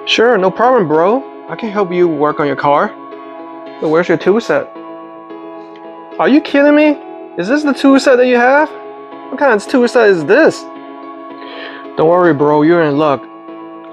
Sure, no problem, bro. I can help you work on your car. So where's your tool set? Are you kidding me? Is this the tool set that you have? What kind of tool set is this? Don't worry, bro, you're in luck.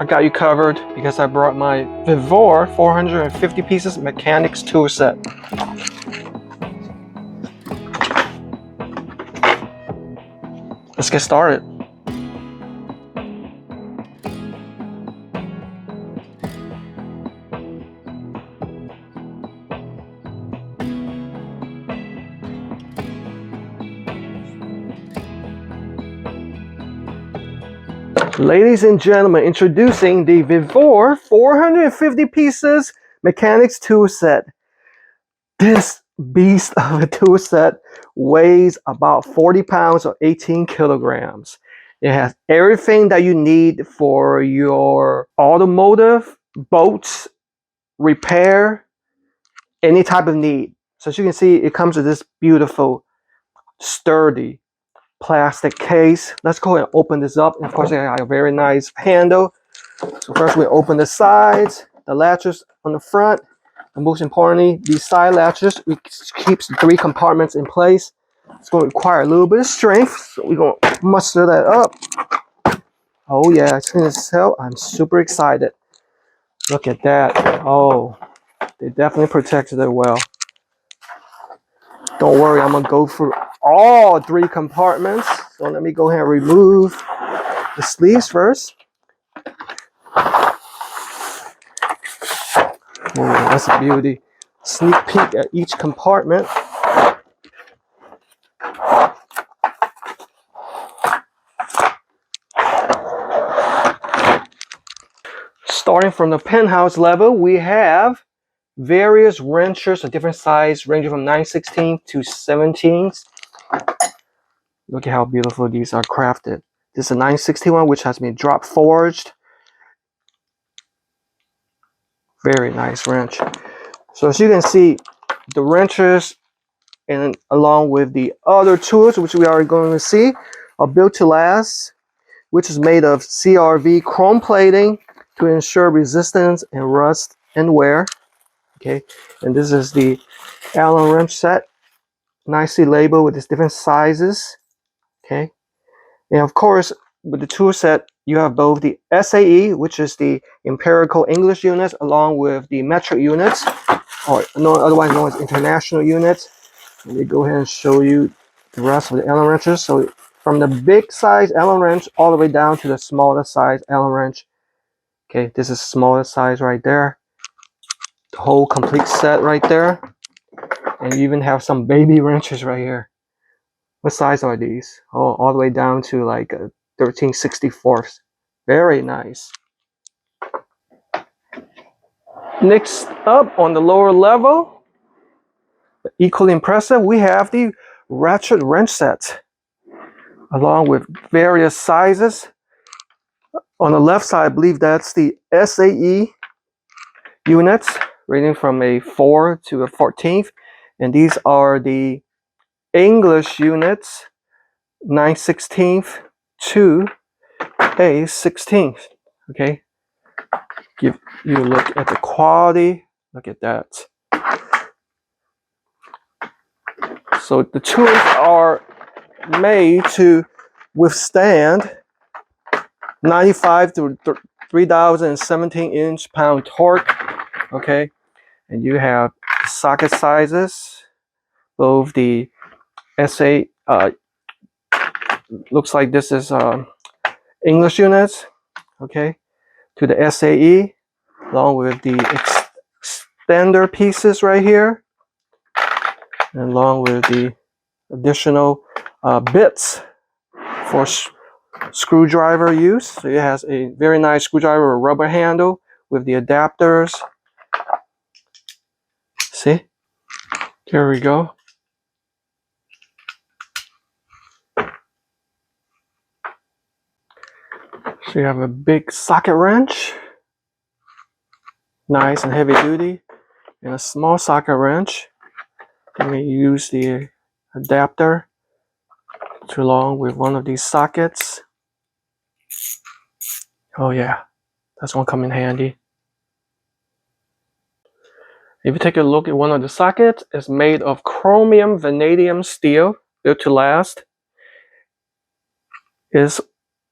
I got you covered because I brought my VEVOR 450 pieces mechanics tool set. Let's get started. Ladies and gentlemen, introducing the VEVOR 450 pieces mechanics tool set. This beast of a tool set weighs about 40 pounds or 18 kilograms. It has everything that you need for your automotive, boats, repair, any type of need. So as you can see, it comes with this beautiful, sturdy plastic case. Let's go ahead and open this up. And of course, it got a very nice handle. So first we open the sides, the latches on the front, and most importantly, these side latches, it keeps the 3 compartments in place. It's going to require a little bit of strength, so we're going to muster that up. Oh yeah, it's going to sell. I'm super excited. Look at that. Oh, they definitely protected it well. Don't worry, I'm going to go through all 3 compartments. So let me go ahead and remove the sleeves first. Oh, that's a beauty. Sneak peek at each compartment. Starting from the penthouse level, we have various wrenches of different size, ranging from 9/16 to 17s. Look at how beautiful these are crafted. This is a 9/16 one, which has been drop forged. Very nice wrench. So as you can see, the wrenches and along with the other tools, which we are going to see, are built to last, which is made of CRV chrome plating to ensure resistance and rust and wear. Okay, and this is the Allen wrench set, nicely labeled with its different sizes. Okay, and of course, with the tool set, you have both the SAE, which is the empirical English units, along with the metric units, or otherwise known as international units. Let me go ahead and show you the rest of the Allen wrenches. So from the big size Allen wrench all the way down to the smaller size Allen wrench. Okay, this is smaller size right there. The whole complete set right there. And you even have some baby wrenches right here. What size are these? Oh, all the way down to like a 13/64. Very nice. Next up on the lower level, equally impressive, we have the ratchet wrench set, along with various sizes. On the left side, I believe that's the SAE units, ranging from a 4 to a 14th. And these are the English units, 9/16 to a 16th. Okay, give you a look at the quality. Look at that. So the tools are made to withstand 95 to 3,017 inch-pound torque. Okay, and you have socket sizes, both the SA, looks like this is English units, okay, to the SAE, along with the extender pieces right here, and along with the additional bits for screwdriver use. So it has a very nice screwdriver rubber handle with the adapters. See? Here we go. So you have a big socket wrench, nice and heavy duty, and a small socket wrench. Let me use the adapter to along with one of these sockets. Oh yeah, That's gonna come in handy. If you take a look at one of the sockets, it's made of chromium vanadium steel, built to last. It's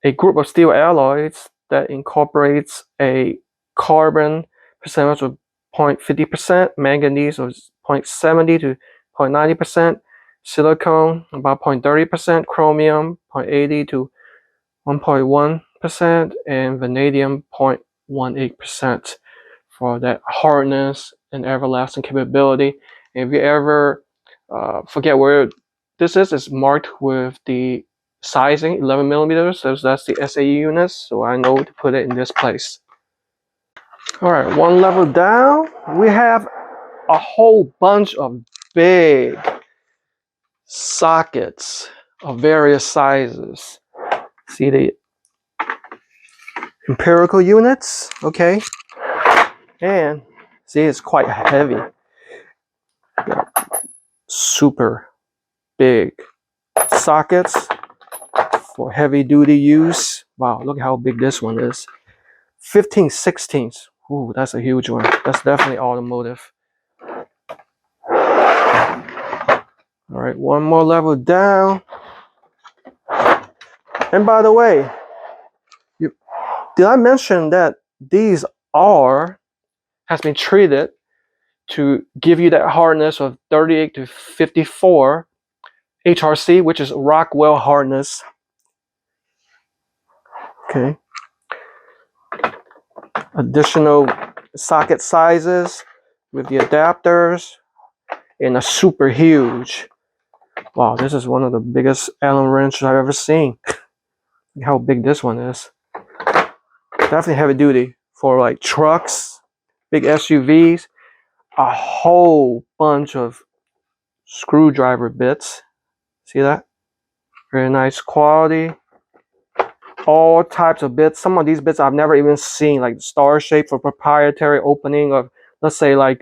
a group of steel alloys that incorporates a carbon percentage of 0.50%, manganese of 0.70 to 0.90%, silicon about 0.30%, chromium 0.80 to 1.1%, and vanadium 0.18% for that hardness and everlasting capability. And if you ever forget where this is, it's marked with the sizing 11 millimeters, so that's the SAE units, so I know to put it in this place. All right, one level down, we have a whole bunch of big sockets of various sizes. See the empirical units, okay? And see, it's quite heavy. Super big sockets for heavy duty use. Wow, look how big this one is. 15/16. Ooh, that's a huge one. That's definitely automotive. All right, one more level down. And by the way, did I mention that these has been treated to give you that hardness of 38 to 54 HRC, which is Rockwell hardness. Okay. Additional socket sizes with the adapters and a super huge. Wow, this is one of the biggest Allen wrenches I've ever seen. Look how big this one is. Definitely heavy duty for like trucks, big SUVs. A whole bunch of screwdriver bits. See that? Very nice quality. All types of bits. Some of these bits I've never even seen, like star shape for proprietary opening of, let's say, like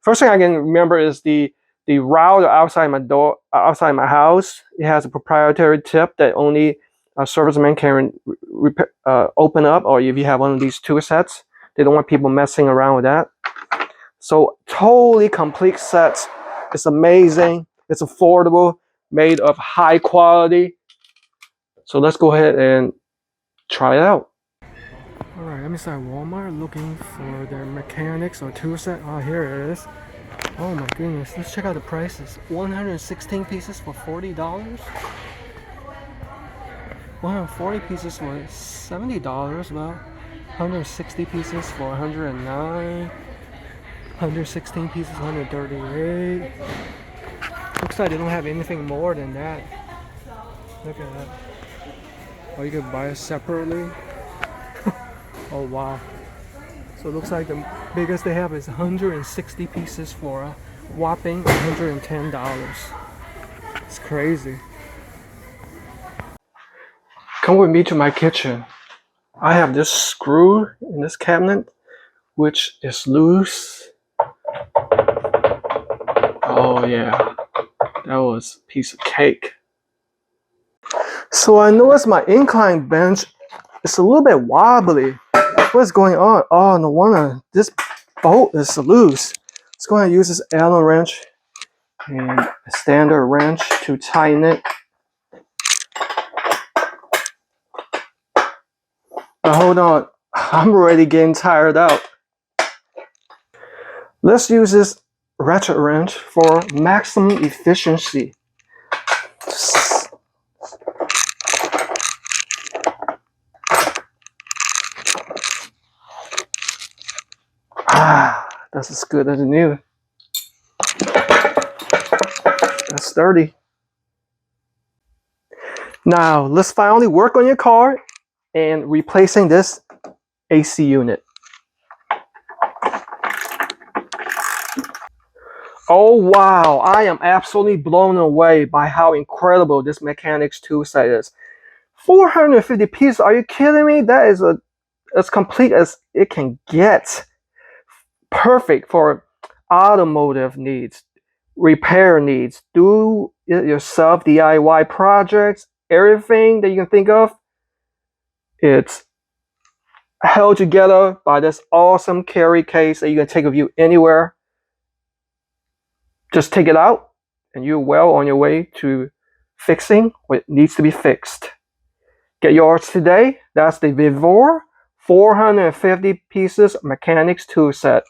first thing I can remember is the router outside my door, outside my house. It has a proprietary tip that only a serviceman can open up, or if you have one of these tool sets, they don't want people messing around with that. So totally complete sets. It's amazing. It's affordable, made of high quality. So let's go ahead and try it out. All right, I'm inside Walmart looking for their mechanics or tool set. Oh, here it is. Oh my goodness, let's check out the prices. 116 pieces for $40. 140 pieces for $70. Well, 160 pieces for $109. 116 pieces, $138. Looks like they don't have anything more than that. Look at that. Oh, you can buy it separately. Oh wow. So it looks like the biggest they have is 160 pieces for a whopping $110. It's crazy. Come with me to my kitchen. I have this screw in this cabinet, which is loose. Oh yeah, that was a piece of cake. So I noticed my incline bench is a little bit wobbly. What's going on? Oh, no wonder this bolt is loose. Let's go ahead and use this Allen wrench and a standard wrench to tighten it. But hold on, I'm already getting tired out. Let's use this ratchet wrench for maximum efficiency. Ah, that's as good as new. That's sturdy. Now, let's finally work on your car and replacing this AC unit. Oh wow, I am absolutely blown away by how incredible this mechanics tool set is. 450 pieces, are you kidding me? That is as complete as it can get. Perfect for automotive needs, repair needs, do it yourself DIY projects, everything that you can think of. It's held together by this awesome carry case that you can take with you anywhere. Just take it out and you're well on your way to fixing what needs to be fixed. Get yours today. That's the VEVOR 450 pieces mechanics tool set.